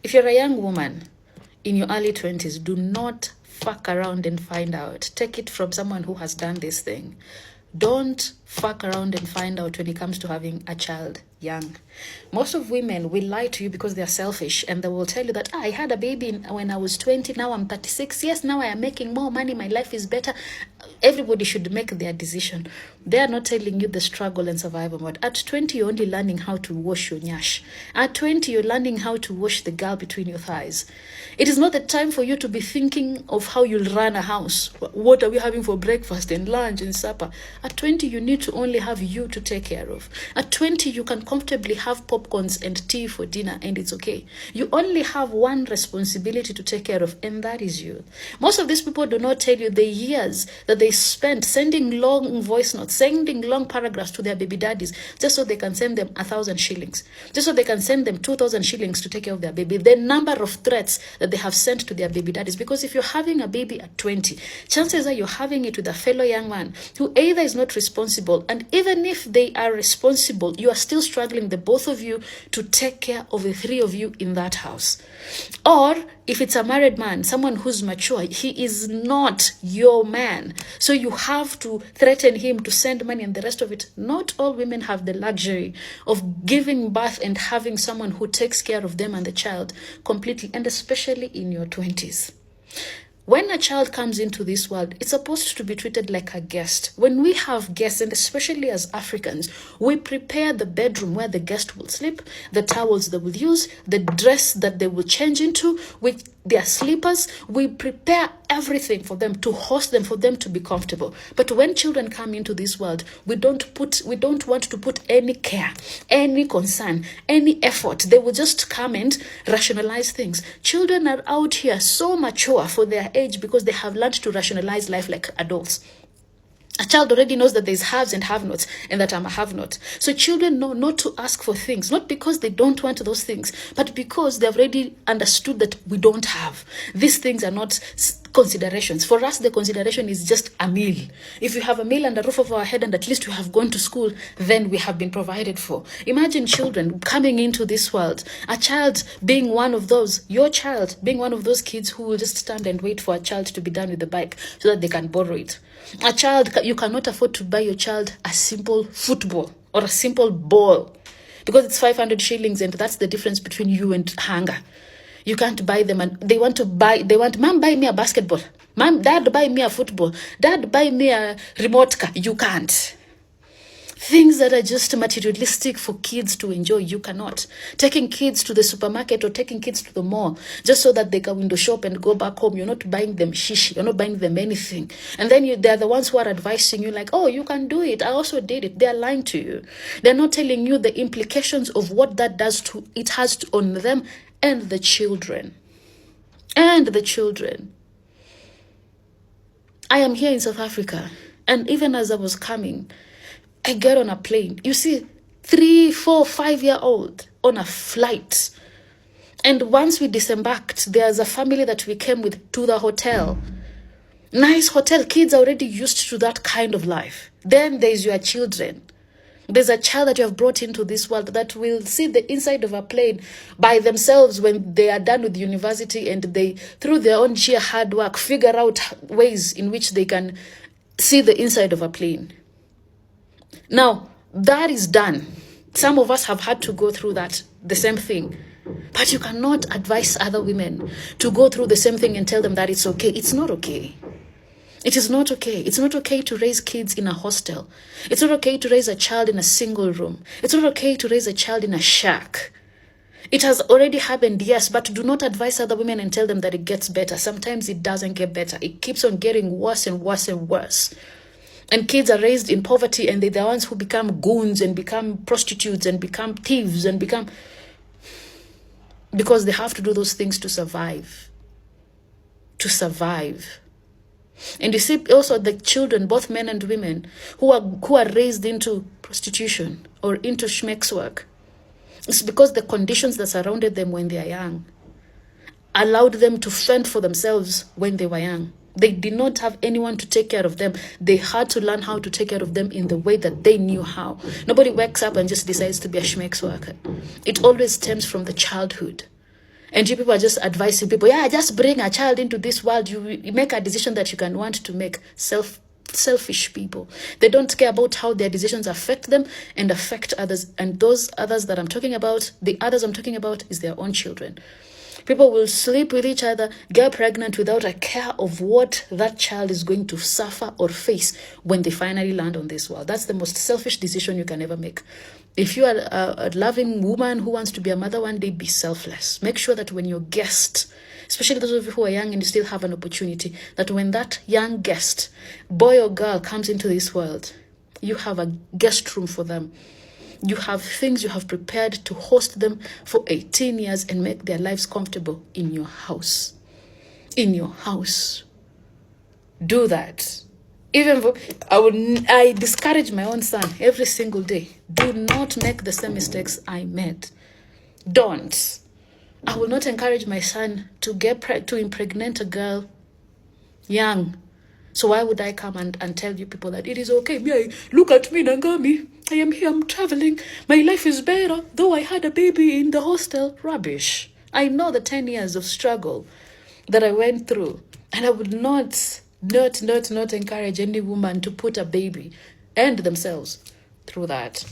If you're a young woman in your early 20s, do not fuck around and find out. Take it from someone who has done this thing. Don't fuck around and find out when it comes to having a child young. Most of women will lie to you because they are selfish, and they will tell you that I had a baby when I was 20, now I'm 36. Yes, now I am making more money, my life is better. Everybody should make their decision. They are not telling you the struggle and survival mode. At 20, you're only learning how to wash your nyash. At 20, you're learning how to wash the girl between your thighs. It is not the time for you to be thinking of how you'll run a house. What are we having for breakfast and lunch and supper? At 20, you need to only have you to take care of. At 20, you can comfortably have popcorns and tea for dinner, and it's okay. You only have one responsibility to take care of, and that is you. Most of these people do not tell you the years that they spent sending long voice notes, sending long paragraphs to their baby daddies, just so they can send them 1,000 shillings, just so they can send them 2,000 shillings to take care of their baby. The number of threats that they have sent to their baby daddies, because if you're having a baby at 20, chances are you're having it with a fellow young man who either is not responsible, and even if they are responsible, you are still struggling, the both of you, to take care of the three of you in that house. Or if it's a married man, someone who's mature, he is not your man. So you have to threaten him to send money and the rest of it. Not all women have the luxury of giving birth and having someone who takes care of them and the child completely, and especially in your 20s. When a child comes into this world, it's supposed to be treated like a guest. When we have guests, and especially as Africans, we prepare the bedroom where the guest will sleep, the towels they will use, the dress that they will change into, with their slippers. We prepare everything for them, to host them, for them to be comfortable. But when children come into this world, we don't want to put any care, any concern, any effort. They will just come and rationalize things. Children are out here so mature for their age because they have learned to rationalize life like adults. A child already knows that there's haves and have-nots, and that I'm a have-not. So children know not to ask for things, not because they don't want those things, but because they've already understood that we don't have. These things are not considerations. For us, the consideration is just a meal. If you have a meal and a roof over our head and at least we have gone to school, then we have been provided for. Imagine children coming into this world, a child being one of those, your child being one of those kids who will just stand and wait for a child to be done with the bike so that they can borrow it. A child, you cannot afford to buy your child a simple football or a simple ball because it's 500 shillings, and that's the difference between you and hunger. You can't buy them, and they want, mom, buy me a basketball. Mom, dad, buy me a football. Dad, buy me a remote car. You can't. Things that are just materialistic for kids to enjoy, you cannot. Taking kids to the supermarket or taking kids to the mall just so that they can window shop and go back home, you're not buying them shishi, you're not buying them anything. And then they're the ones who are advising you like, oh, you can do it, I also did it. They're lying to you. They're not telling you the implications of what that does to it has on them and the children. And the children. I am here in South Africa, and even as I was coming, I get on a plane. You see, 3, 4, 5-year-old on a flight. And once we disembarked, there's a family that we came with to the hotel. Nice hotel. Kids are already used to that kind of life. Then there's your children. There's a child that you have brought into this world that will see the inside of a plane by themselves when they are done with university, and they, through their own sheer hard work, figure out ways in which they can see the inside of a plane. Now, that is done. Some of us have had to go through that, the same thing. But you cannot advise other women to go through the same thing and tell them that it's okay. It's not okay. It is not okay. It's not okay to raise kids in a hostel. It's not okay to raise a child in a single room. It's not okay to raise a child in a shack. It has already happened, yes, but do not advise other women and tell them that it gets better. Sometimes it doesn't get better. It keeps on getting worse and worse and worse. And kids are raised in poverty, and they're the ones who become goons and become prostitutes and become thieves and become... because they have to do those things to survive. To survive. And you see also the children, both men and women, who are raised into prostitution or into schmeck's work. It's because the conditions that surrounded them when they are young allowed them to fend for themselves when they were young. They did not have anyone to take care of them. They had to learn how to take care of them in the way that they knew how. Nobody wakes up and just decides to be a schmeck's worker. It always stems from the childhood. And you people are just advising people, yeah, just bring a child into this world. You make a decision that you can want to make. Selfish people. They don't care about how their decisions affect them and affect others. And those others that I'm talking about, the others I'm talking about, is their own children. People will sleep with each other, get pregnant without a care of what that child is going to suffer or face when they finally land on this world. That's the most selfish decision you can ever make. If you are a loving woman who wants to be a mother one day, be selfless. Make sure that when your guest, especially those of you who are young and you still have an opportunity, that when that young guest, boy or girl, comes into this world, you have a guest room for them. You have things you have prepared to host them for 18 years and make their lives comfortable in your house. In your house. Do that. Even for, I discourage my own son every single day. Do not make the same mistakes I made. Don't. I will not encourage my son to impregnate a girl young. So why would I come and tell you people that it is okay? Look at me, Nangami. I am here, I'm traveling. My life is better, though I had a baby in the hostel. Rubbish. I know the 10 years of struggle that I went through. And I would not encourage any woman to put a baby and themselves through that.